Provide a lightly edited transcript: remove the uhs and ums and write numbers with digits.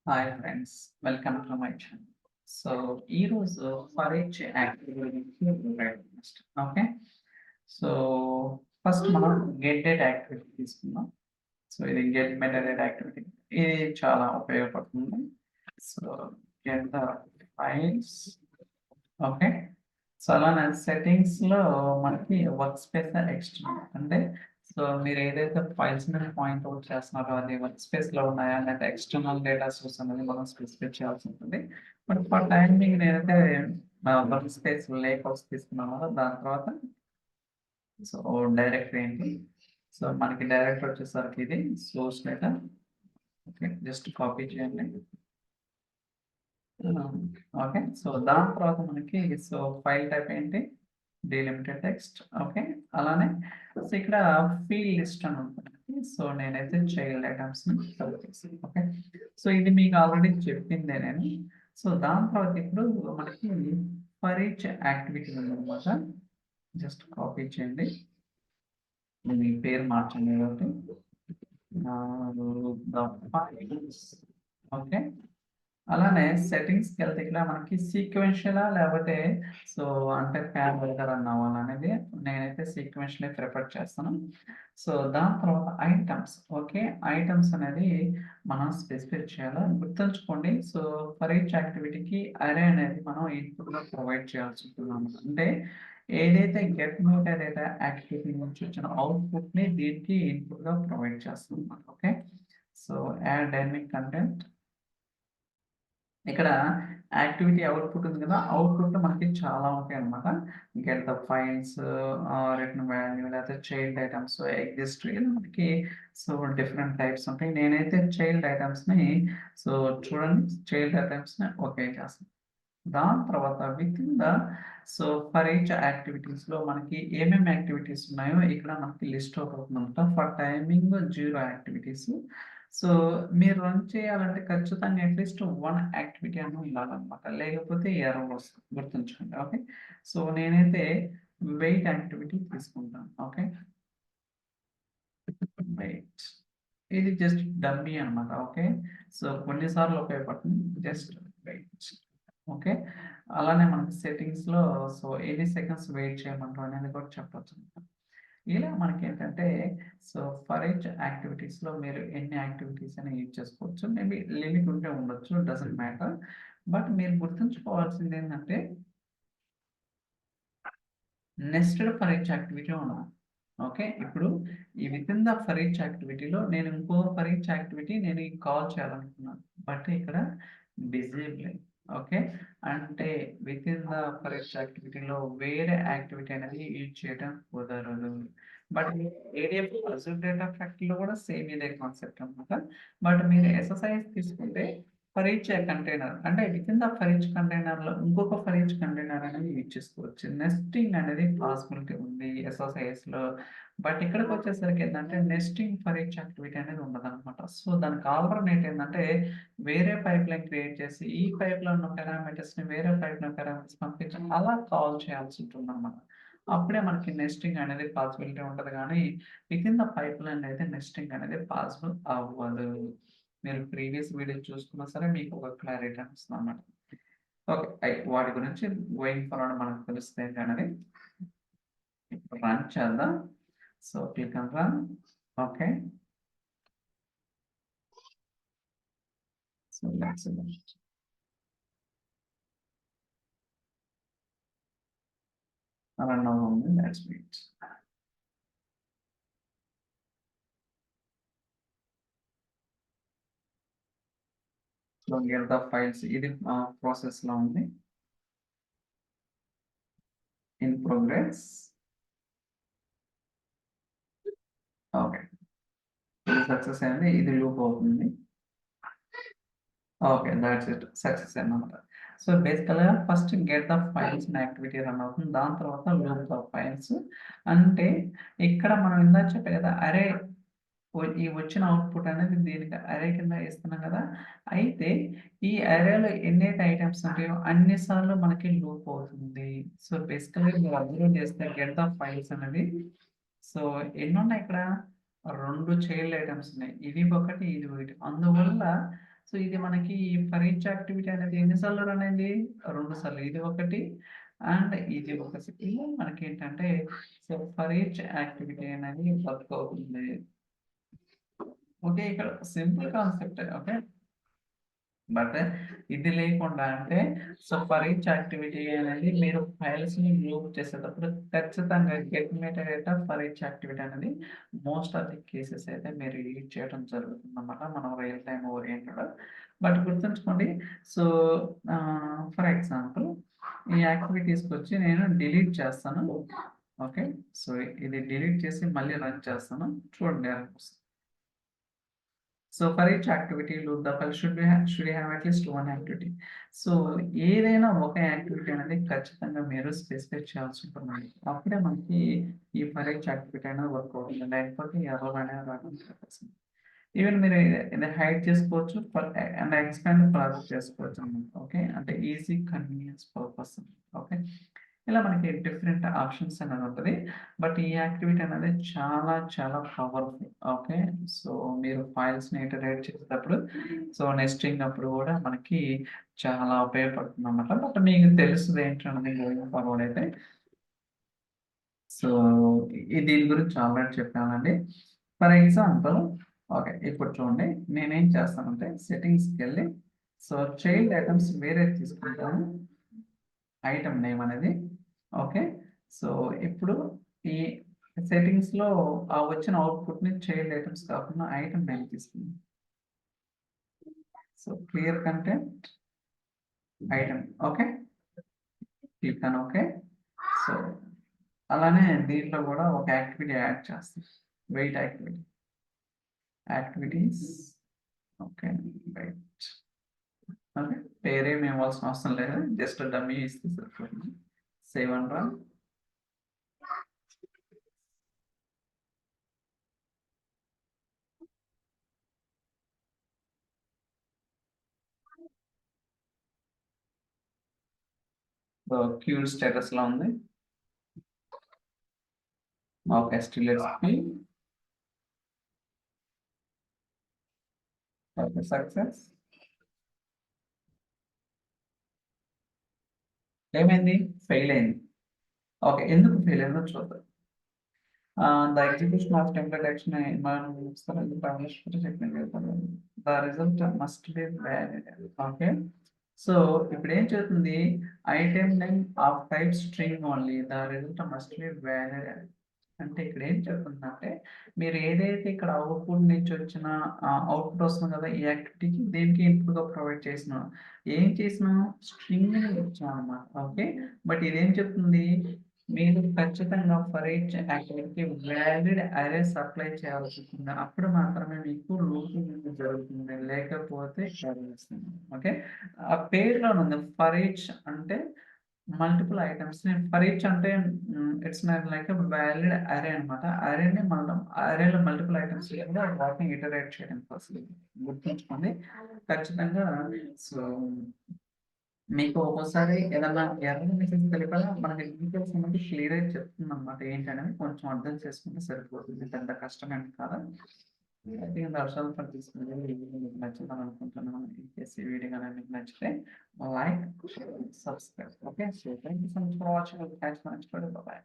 Hi friends, welcome to my channel. So, ఈరోజు for each activity గురించి next okay. So, first మనం get date activity తీసుకుందాం. So, ఇది get method activity. ఇది చాలా ఉపయోగపడుతుంది. So, get the files okay. So, అలానే సెట్టింగ్స్‌లో మనకి వర్క్ స్పేస్ ఎక్స్టర్నల్ అంటే సో, మీరు ఏదైతే ఫైల్స్‌ని పాయింట్ ఔట్ చేస్తున్నారో అది వర్క్ స్పేస్‌లో ఉన్నాయా? లేకపోతే ఎక్స్టర్నల్ డేటా సోర్స్ అనేది మనం స్పెసిఫై చేయాల్సి ఉంటుంది. బట్ ఫర్ టైమ్ బీయింగ్ నేనైతే వర్క్ స్పేస్ లేఅవుట్స్ తీసుకున్నాను కదా! దాని తర్వాత సో, డైరెక్టరీ ఏంటి? సో, మనకి డైరెక్టరీ వచ్చేసరికి ఇది source data. Okay. Just copy చేయండి. ఓకే. సో, దాని తర్వాత మనకి సో, ఫైల్ టైప్ ఏంటి? Delimited text okay. అలానే సో, ఇక్కడ ఫీల్డ్ లిస్ట్ అని ఉంటుంది. సో, నేనైతే చైల్డ్ ఐటెమ్స్‌ని సెలెక్ట్ చేశాను. ఓకే. సో, ఇది మీకు ఆల్రెడీ చెప్పిందే నేను. సో, దాని తర్వాత ఇప్పుడు మనకి ఫర్ ఈచ్ యాక్టివిటీ ఉందన్నమాట. జస్ట్ కాపీ చేయండి. మీ పేరు మార్చండి ఏదో ఒకటి. The files okay. అలానే సెట్టింగ్స్‌కెళ్తే ఇక్కడ మనకి సీక్వెన్షియలా లేకపోతే సో, అంటే ప్యారలల్‌గా రన్ అవ్వాలనేది నేనైతే సీక్వెన్షియలే ప్రిఫర్ చేస్తాను. సో, దాని తర్వాత ఐటెమ్స్ ఓకే. ఐటెమ్స్ అనేది మనం స్పెసిఫై చేయాలా. గుర్తుంచుకోండి. సో, ఫర్ ఈచ్ యాక్టివిటీకి అరే అనేది మనం ఇన్‌పుట్‌గా ప్రొవైడ్ చేయాల్సి ఉంటుందన్నమాట. అంటే ఏదైతే గెట్ మెథడ్ డేటా యాక్టివిటీ నుంచి వచ్చిన అవుట్‌పుట్‌ని దీనికి ఇన్‌పుట్‌గా ప్రొవైడ్ చేస్తామన్నమాట. Okay. So, add dynamic content ఇక్కడ యాక్టివిటీ అవుట్‌పుట్ ఉంది కదా! అవుట్‌పుట్‌లో మనకి చాలా ఉంటాయన్నమాట. Get the files return value లేకపోతే చైల్డ్ ఐటెమ్స్ ఎగ్జిస్ట్ ఇలా మనకి సో, డిఫరెంట్ టైప్స్ ఉంటాయి. నేనైతే చైల్డ్ ఐటెమ్స్‌ని సో, చూడండి చైల్డ్ ఐటెమ్స్‌ని ఓకే చేస్తాను. దాని తర్వాత within the so, for each యాక్టివిటీస్‌లో మనకి ఏమేమి యాక్టివిటీస్ ఉన్నాయో ఇక్కడ మనకి లిస్ట్ ఔట్ అవుతుందన్నమాట. For timing 0 activities. సో, మీరు రన్ చేయాలంటే ఖచ్చితంగా అట్‌లీస్ట్ 1 యాక్టివిటీ అన్నా ఉండాలన్నమాట. లేకపోతే ఎర్రర్ వస్తుంది. గుర్తుంచుకోండి. ఓకే. సో, నేనైతే వెయిట్ యాక్టివిటీ తీసుకుంటాను. ఓకే. వెయిట్. ఇది జస్ట్ డమ్మీ అన్నమాట. ఓకే. సో, కొన్ని సార్లు ఉపయోగపడుతుంది. Just wait. ఓకే. అలానే మనకి సెట్టింగ్స్‌లో సో, ఎన్ని సెకండ్స్ వెయిట్ చేయమంటారు అనేది కూడా చెప్పొచ్చు. ఇలా మనకేంటంటే సో, ఫర్ ఈచ్ యాక్టివిటీస్‌లో మీరు ఎన్ని యాక్టివిటీస్ అయినా యూజ్ చేసుకోవచ్చు. మేబీ లిమిట్ ఉంటే ఉండొచ్చు. Doesn't matter. బట్ మీరు గుర్తుంచుకోవాల్సిందేంటంటే నెస్టెడ్ ఫర్ ఈచ్ యాక్టివిటీ ఉండాలి. ఓకే. ఇప్పుడు ఈ వితిన్ ద ఫర్ ఈచ్ యాక్టివిటీలో నేను ఇంకో ఫర్ ఈచ్ యాక్టివిటీ నేను ఈ కాల్ చేయాలనుకున్నాను. బట్ ఇక్కడ డిజేబుల్ ఓకే. అంటే వితిన్ ద ఫర్ ఈచ్ యాక్టివిటీలో వేరే యాక్టివిటీ అనేది యూజ్ చేయడం కుదరదు. బట్ ఏడిఎఫ్ అజూర్ డేటా ఫ్యాక్టరీలో కూడా సేమ్ ఇదే కాన్సెప్ట్ అన్నమాట. బట్ మీరు ఎస్ఎస్ఐఎస్ తీసుకుంటే ఫర్ ఈచ్ కంటైనర్ అంటే వితిన్ ద ఫర్ ఈచ్ కంటైనర్‌లో ఇంకొక ఫర్ ఈచ్ కంటైనర్ అనేది యూజ్ చేసుకోవచ్చు. నెస్టింగ్ అనేది పాసిబిలిటీ ఉంది ఎస్ఎస్ఐఎస్‌లో. బట్ ఇక్కడికొచ్చేసరికి ఏందంటే నెస్టింగ్ ఫర్ ఈచ్ యాక్టివిటీ అనేది ఉండదనమాట. సో, దానికి ఆల్టర్‌నేట్ ఏందంటే వేరే పైప్‌లైన్ క్రియేట్ చేసి ఈ పైప్‌లో ఉన్న పారామీటర్స్‌ని వేరే పైప్‌లో పారామీటర్స్ పంపించి అలా కాల్ చేయాల్సి ఉంటుందనమాట. అప్పుడే మనకి నెస్టింగ్ అనేది పాసిబిలిటీ ఉంటది గానీ వితిన్ ద పైప్‌లైన్ అయితే నెస్టింగ్ అనేది పాసిబుల్ అవ్వదు. మీరు ప్రీవియస్ వీడియో చూసుకున్నా సరే మీకు ఒక క్లారిటీ వస్తుందన్నమాట. ఓకే. వాటి గురించి గోయింగ్ ఫార్వర్డ్ మనకు తెలుస్తది ఏంటనేది. ఇప్పుడు రన్ చేద్దాం. So, click on run. Okay. So, let's run అవుతుంది. Let's wait. So, get the files ఇది ప్రాసెస్‌లో ఉంది. In progress. ఓకే. ఇది సక్సెస్ అయింది. ఇది లూప్ అవుతుంది. ఓకే. That's it. సక్సెస్ అన్నమాట. సో, బేసికల్‌గా ఫస్ట్ గెట్ ద ఫైల్స్ అనే యాక్టివిటీ రన్ అవుతుంది. దాని తర్వాత లూప్ ద ఫైల్స్. అంటే ఇక్కడ మనం ఇందాక చెప్పా కదా! అరే ఈ వచ్చిన అవుట్‌పుట్ అనేది దీనికి అరే కింద ఇస్తున్నాం కదా! అయితే ఈ అరేలో ఎన్నైతే ఐటెమ్స్ ఉంటాయో అన్ని సార్లు మనకి లూప్ అవుతుంది. సో, బేసికల్‌గా మీరు అబ్జర్వ్ చేస్తే గెట్ ద ఫైల్స్ అనేది సో, ఎన్నున్నాయి ఇక్కడ? 2 చైల్డ్ ఐటెమ్స్ ఉన్నాయి. ఇది ఒకటి, ఇది ఒకటి. అందువల్ల సో ఇది మనకి ఫర్ ఈచ్ యాక్టివిటీ అనేది ఎన్ని సార్లు రన్ అయింది? 2 సార్లు. ఇది ఒకటి అండ్ ఇది ఒకటి. మనకేంటంటే సో ఫర్ ఈచ్ యాక్టివిటీ అనేది వర్క్ అవుతుంది. ఓకే. ఇక్కడ సింపుల్ కాన్సెప్టే. ఓకే. బట్ ఇది లేకుండా అంటే సో ఫర్ ఈచ్ యాక్టివిటీ అనేది మీరు ఫైల్స్‌ని గ్రూప్ చేసేటప్పుడు ఖచ్చితంగా get metadata for each activity అనేది మోస్ట్ ఆఫ్ ది కేసెస్ అయితే మీరు యూజ్ చేయడం జరుగుతుందన్నమాట. మనం రియల్ టైమ్ ఓరియెంటెడ్. బట్ గుర్తుంచుకోండి. సో ఫర్ ఎగ్జాంపుల్ ఈ యాక్టివిటీస్‌కొచ్చి నేను డిలీట్ చేస్తాను. ఓకే. సో ఇది డిలీట్ చేసి మళ్ళీ రన్ చేస్తాను. చూడండి ఎలా వస్తుంది. So for each activity loop the file should have at least 1 activity. So ఏదైనా ఒక యాక్టివిటీ అనేది ఖచ్చితంగా మీరు స్పెసిఫై చేయాల్సి ఉంటుందండి. అప్పుడే మనకి ఈ ఫర్ ఈచ్ యాక్టివిటీ అనేది వర్క్ అవుతుంది. లేకపోతే ఎర్రర్ అనేది రావడం జరుగుతుంది. ఈవెన్ మీరు ఇది హైడ్ చేసుకోవచ్చు అండ్ ఎక్స్పాండ్ ప్రాజెక్ట్ చేసుకోవచ్చు అన్నమాట. ఓకే. అంటే ఈజీ కన్వీనియన్స్ పర్పస్. ఓకే. ఇలా మనకి డిఫరెంట్ ఆప్షన్స్ అనేది ఉంటది. బట్ ఈ యాక్టివిటీ అనేది చాలా చాలా పవర్‌ఫుల్. ఓకే. సో మీరు ఫైల్స్‌ని ఇటరేట్ చేసేటప్పుడు సో నెస్టింగ్ అప్పుడు కూడా మనకి చాలా ఉపయోగపడుతుందన్నమాట. బట్ మీకు తెలుస్తది ఏంటన్నది గోయింగ్ ఫార్వర్డ్ అయితే. సో దీని గురించి ఆల్రెడీ చెప్పానండి. For example okay. ఇప్పుడు చూడండి నేనేం చేస్తానంటే సెట్టింగ్స్‌కెళ్ళి సో చైల్డ్ ఐటెమ్స్ వేరే తీసుకుంటాను. ఐటెమ్ నేమ్ అనేది. ఓకే. సో ఇప్పుడు ఈ సెట్టింగ్స్‌లో ఆ వచ్చిన అవుట్‌పుట్‌ని చైల్డ్ ఐటెమ్స్ కాకుండా ఐటెమ్ నేమ్ తీసుకుందాం. So clear content item. Okay. Click on okay. So అలానే దీంట్లో కూడా ఒక యాక్టివిటీ యాడ్ చేస్తాం. Wait activity. Activities okay. Wait. Okay. పేరేమి ఇవ్వాల్సిన అవసరం లేదు. జస్ట్ డమ్మీ ఇస్తే సరిపోతుంది. Save and run. So queued స్టేటస్‌లో ఉంది. Okay. Still XP. Okay. Success. ఏమైంది? ఫెయిల్ అయింది. ఓకే. ఎందుకు ఫెయిల్ అయిందో చూద్దాం. The execution of template action environment the result must be valid. Okay. So ఇప్పుడేం చెప్తుంది? Item name of type string only. The result must be valid. అంటే ఇక్కడ ఏం చెప్తుందంటే మీరు ఏదైతే ఇక్కడ అవుట్‌పుట్ నుంచి వచ్చిన అవుట్‌పుట్ వస్తుంది కదా! ఈ యాక్టివిటీకి దేనికి ఇన్‌పుట్‌గా ప్రొవైడ్ చేసినాం. ఏం చేసినాం? స్ట్రింగ్‌ని ఇచ్చామన్నమాట. ఓకే. బట్ ఇదేం చెప్తుంది? మీరు ఖచ్చితంగా ఫర్ ఈచ్ యాక్టివిటీకి వాలిడ్ అరేస్ అప్లై చేయాల్సి ఉంటుంది. అప్పుడు మాత్రమే మీకు లూపింగ్ అనేది జరుగుతుంది. లేకపోతే ఎర్రర్ వస్తుంది. ఓకే. ఆ పేరులోనుంది ఫర్ ఈచ్ అంటే మల్టిపుల్ ఐటెమ్స్‌ని ఫర్ ఈచ్ అంటే it's not like a valid అరే అన్నమాట. అరేని మనం అరేలో మల్టిపుల్ ఐటెమ్స్ లేకుండా వాటిని ఇటరేట్ చేయడం కోసం. గుర్తుంచుకోండి. ఖచ్చితంగా సో మీకు ఒక్కోసారి ఏదన్నా ఎర్రర్ మెసేజ్ తెలిపాక మనకి డీటెయిల్స్ అనేది క్లియర్‌గా చెప్తుందన్నమాట. ఏంటనేది కొంచెం అర్థం చేసుకుంటే సరిపోతుంది. పెద్ద కష్టమేం కాదు. ఐ థింక్ దర్శనం తీసుకునేది ఈ వీడియో మీకు నచ్చిందని అనుకుంటున్నాను. ఇన్ కేస్ ఈ వీడియో గనుక మీకు నచ్చితే like, share, subscribe. Okay. So thank you so much for watching. Thanks for watching. By.